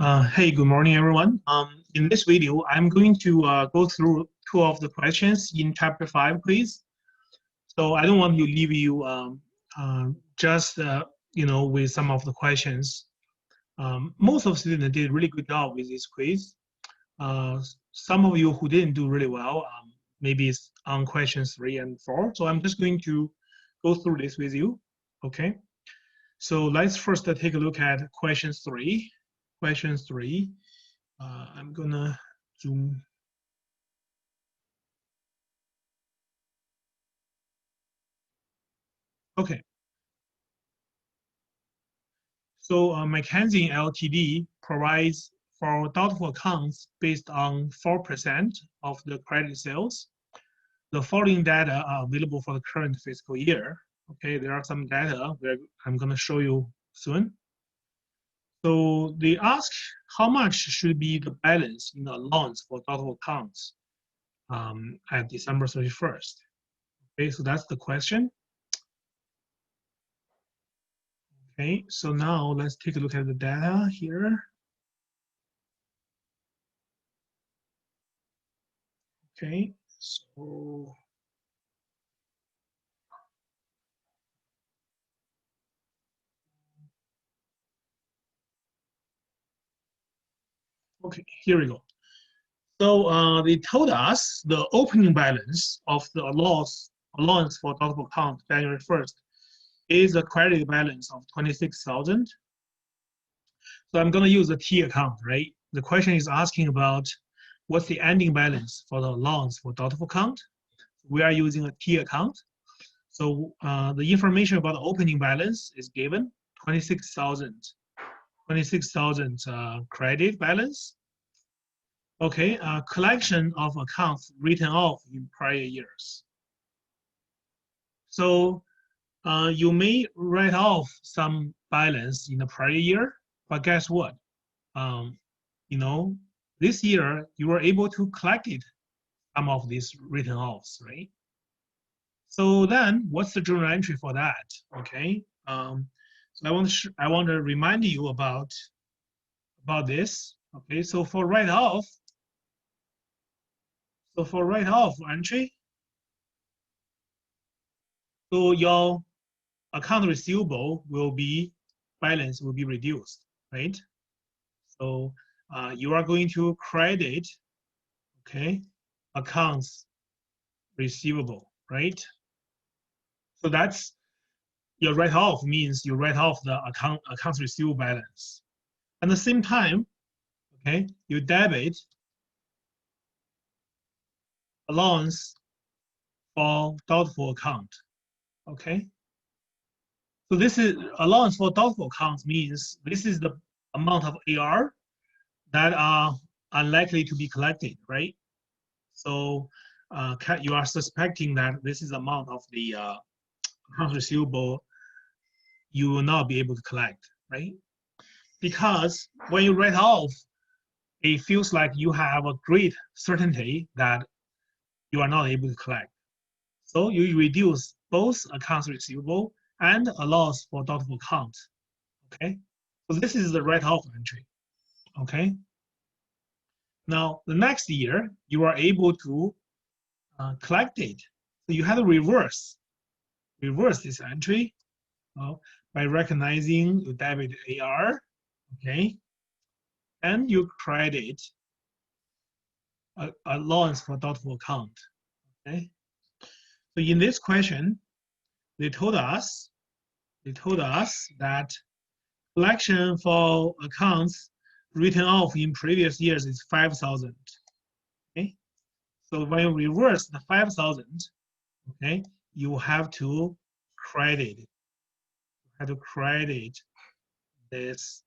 Hey, good morning, everyone. In this video, I'm going to go through two of the questions in Chapter 5 quiz. So I don't want to leave you just with some of the questions. Most of the students did a really good job with this quiz. Some of you who didn't do really well, maybe it's on questions 3 and 4. So I'm just going to go through this with you. Okay. So let's first take a look at question 3. Question 3. I'm gonna zoom. Okay. So Mackenzie Ltd provides for doubtful accounts based on 4% of the credit sales. The following data are available for the current fiscal year. Okay, there are some data that I'm gonna show you soon. So they ask how much should be the balance in the allowance for doubtful accounts at December 31st. Okay, so that's the question. Okay, so now let's take a look at the data here. Okay, so okay, here we go. So they told us the opening balance of the allowance for doubtful account January 1st is a credit balance of 26,000. So I'm going to use the T account, right? The question is asking about what's the ending balance for the allowance for doubtful account. We are using a T account. So the information about the opening balance is given 26,000 credit balance. Okay, collection of accounts written off in prior years. So you may write off some balance in the prior year, but guess what? This year you were able to collect it, some of these written offs, right? So then, what's the journal entry for that? Okay, so I want to remind you about this. Okay, so for write-off entry, so your account receivable balance will be reduced, right? So you are going to credit, okay, accounts receivable, right? So that's your write-off means you write off the accounts receivable balance. At the same time, okay, you debit allowance for doubtful account, okay? So this is allowance for doubtful accounts means this is the amount of AR that are unlikely to be collected, right? So you are suspecting that this is the amount of the accounts receivable you will not be able to collect, right? Because when you write off, it feels like you have a great certainty that you are not able to collect. So you reduce both accounts receivable and allowance for doubtful accounts. Okay, so this is the write-off entry. Okay. Now the next year you are able to collect it. So you have to reverse this entry by recognizing you debit AR. Okay, and you credit allowance for doubtful account. Okay. So in this question, they told us that collection for accounts written off in previous years is 5,000. Okay, so when you reverse the 5,000, okay, you have to credit. You have to credit this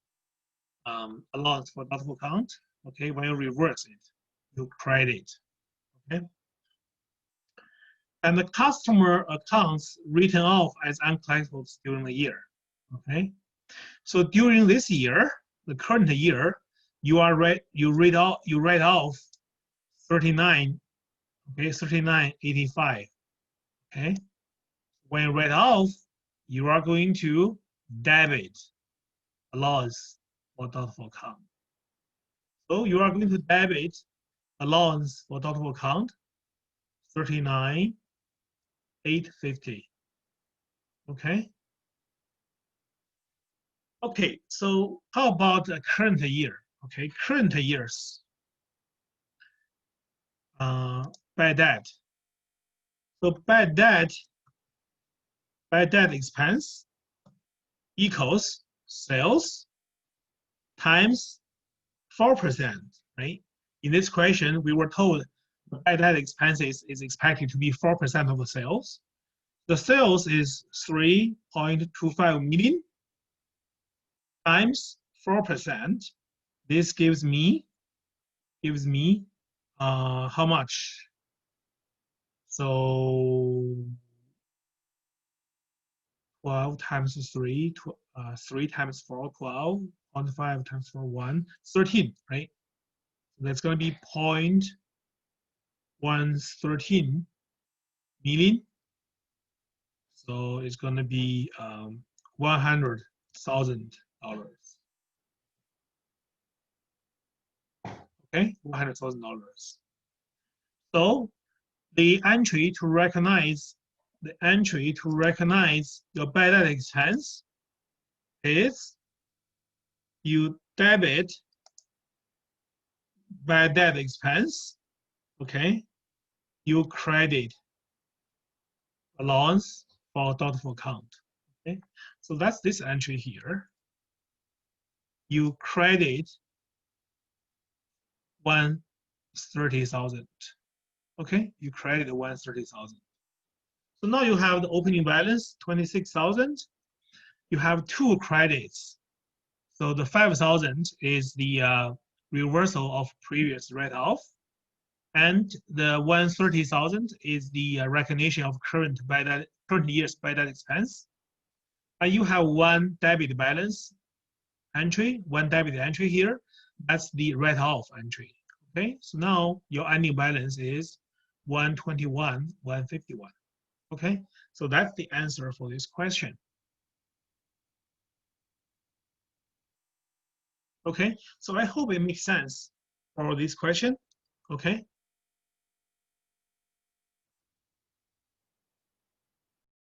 allowance for doubtful account. Okay, when you reverse it, you credit. Okay. And the customer accounts written off as uncollectibles during the year. Okay, so during this year, the current year, you write off 39, okay, 39.85. Okay, when you write off, you are going to debit allowance for doubtful account. So you are going to debit allowance for doubtful account 39,850. Okay. Okay, so how about the current year? Okay, current years bad debt. So bad debt expense equals sales times 4%, right? In this question, we were told the bad debt expenses is expected to be 4% of the sales. The sales is 3.25 million times 4%. This gives me how much? So 12 times 3, 3 times 4, 12, 0.5 times 4, 1, 13, right? So that's going to be 0.113 million. So it's going to be $100,000. Okay, $100,000. So the entry to recognize your bad debt expense is you debit bad debt expense, okay? You credit allowance for doubtful account, okay? So that's this entry here. You credit 130,000, okay? You credit 130,000. So now you have the opening balance 26,000. You have two credits. So the 5,000 is the reversal of previous write-off, and the 130,000 is the recognition of current year's bad debt expense. And you have one debit balance entry, one debit entry here. That's the write-off entry. Okay, so now your ending balance is 121,151. Okay, so that's the answer for this question. Okay, so I hope it makes sense for this question. Okay.